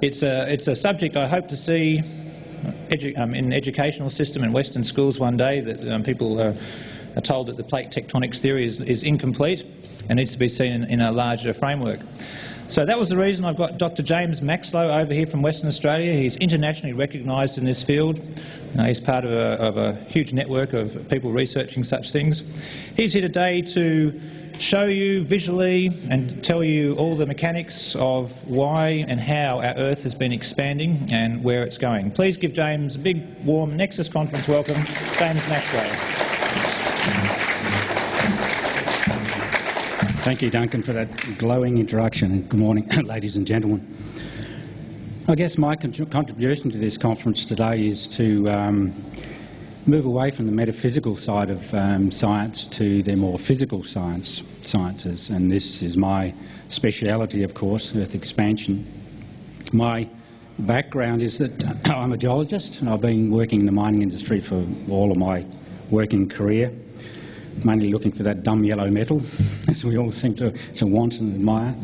It's a subject I hope to see in the educational system in Western schools one day, that people are told that the plate tectonics theory is incomplete and needs to be seen in a larger framework. So that was the reason I've got Dr. James Maxlow over here from Western Australia. He's internationally recognised in this field. He's part of a huge network of people researching such things. He's here today to show you visually and tell you all the mechanics of why and how our Earth has been expanding and where it's going. Please give James a big, warm Nexus Conference welcome, James Maxlow. Thank you, Duncan, for that glowing introduction, and good morning, ladies and gentlemen. I guess my contribution to this conference today is to move away from the metaphysical side of science to the more physical sciences, and this is my speciality, of course, Earth expansion. My background is that I'm a geologist, and I've been working in the mining industry for all of my working career, mainly looking for that dumb yellow metal, as we all seem to want and admire.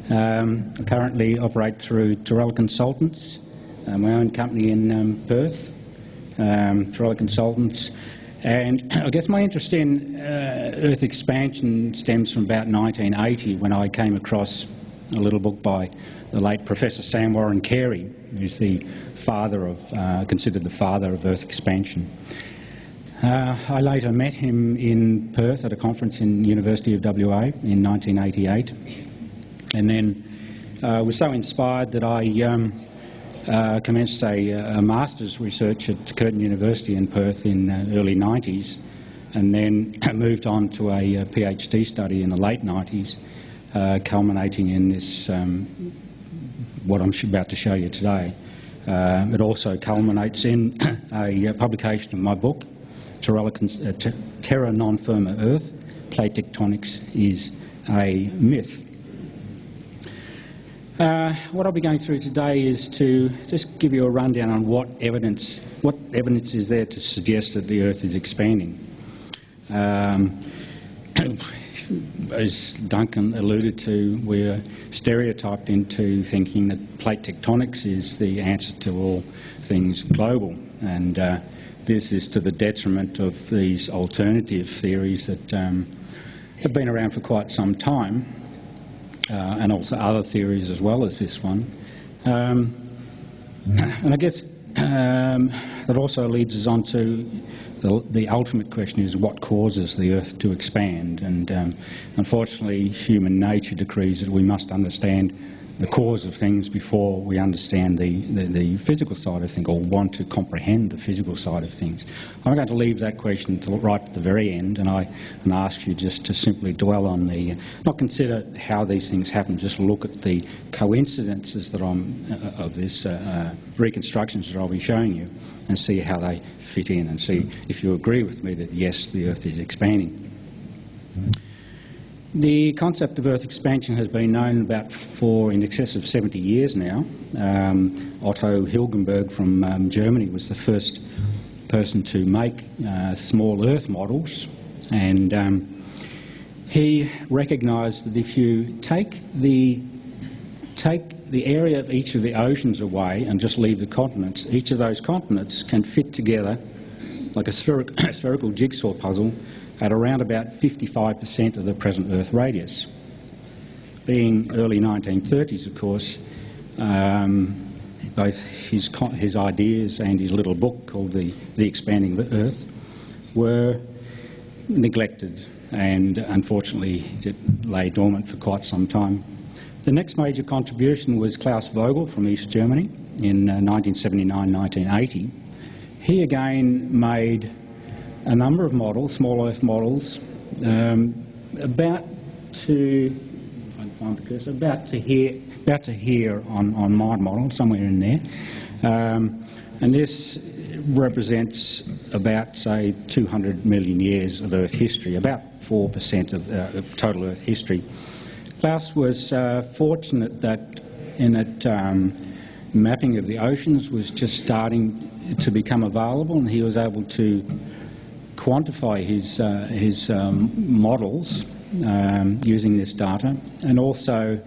I currently operate through Terra Consultants, my own company in Perth, Terra Consultants. And I guess my interest in Earth expansion stems from about 1980, when I came across a little book by the late Professor Sam Warren Carey, who's the father of, considered the father of Earth expansion. I later met him in Perth at a conference in University of WA in 1988, and then was so inspired that I commenced a master's research at Curtin University in Perth in the early 90s, and then moved on to a PhD study in the late 90s, culminating in this, what I'm about to show you today. It also culminates in a publication of my book, Terra Non Firma Earth, Plate Tectonics is a Myth. What I'll be going through today is to just give you a rundown on what evidence is there to suggest that the Earth is expanding. As Duncan alluded to, we're stereotyped into thinking that plate tectonics is the answer to all things global, and this is to the detriment of these alternative theories that have been around for quite some time, and also other theories as well as this one. And I guess that also leads us on to the ultimate question is what causes the Earth to expand, and unfortunately human nature decrees that we must understand the cause of things before we understand the physical side of things, or want to comprehend the physical side of things. I'm going to leave that question until right at the very end, and ask you just to simply dwell on not consider how these things happen, just look at the coincidences that of this reconstructions that I'll be showing you, and see how they fit in, and see if you agree with me that yes, the Earth is expanding. The concept of Earth expansion has been known about for in excess of 70 years now. Otto Hilgenberg from Germany was the first person to make small Earth models, and he recognised that if you take the area of each of the oceans away and just leave the continents, each of those continents can fit together like a spherical jigsaw puzzle at around about 55% of the present Earth radius. Being early 1930s, of course, both his ideas and his little book called The Expanding Earth were neglected, and unfortunately it lay dormant for quite some time. The next major contribution was Klaus Vogel from East Germany in 1979-1980. He again made a number of models, small Earth models, about to here on my model, somewhere in there, and this represents about, say, 200 million years of Earth history, about 4% of total Earth history. Klaus was fortunate that in that mapping of the oceans was just starting to become available, and he was able to quantify his models using this data, and also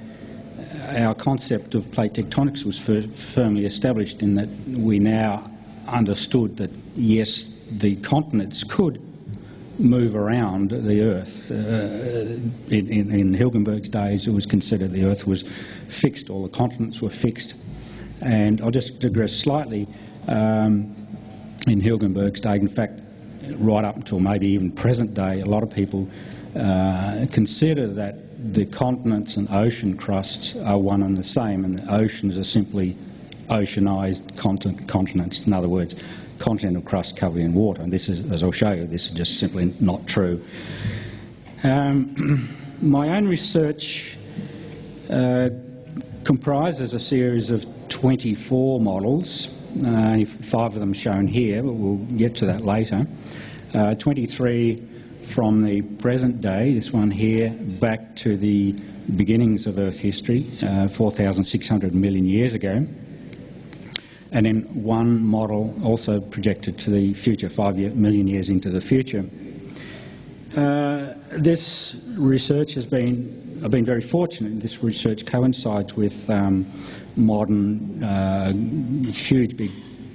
our concept of plate tectonics was firmly established in that we now understood that, yes, the continents could move around the Earth. In Hilgenberg's days, it was considered the Earth was fixed, all the continents were fixed. And I'll just digress slightly. In Hilgenberg's day, in fact, right up until maybe even present day, a lot of people consider that the continents and ocean crusts are one and the same, and the oceans are simply oceanised continents. In other words, continental crust covered in water. And this is, as I'll show you, this is just simply not true. My own research comprises a series of 24 models, 5 of them shown here, but we'll get to that later. 23 from the present day, this one here, back to the beginnings of Earth history, 4,600 million years ago. And then one model also projected to the future, 5 million years into the future. This research has been, I've been very fortunate. This research coincides with modern, huge, big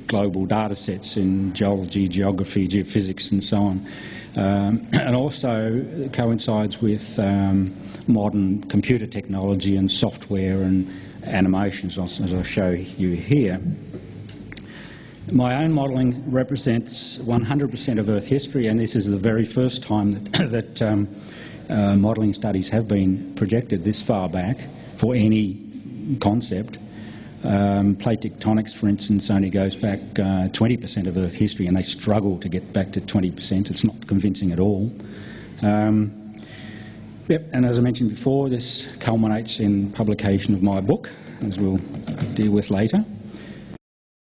global data sets in geology, geography, geophysics and so on. And also coincides with modern computer technology and software and animations, as I'll show you here. My own modelling represents 100% of Earth history, and this is the very first time that, modelling studies have been projected this far back for any concept. Plate tectonics, for instance, only goes back 20% of Earth history, and they struggle to get back to 20%. It's not convincing at all. Yep, and as I mentioned before, this culminates in publication of my book, as we'll deal with later.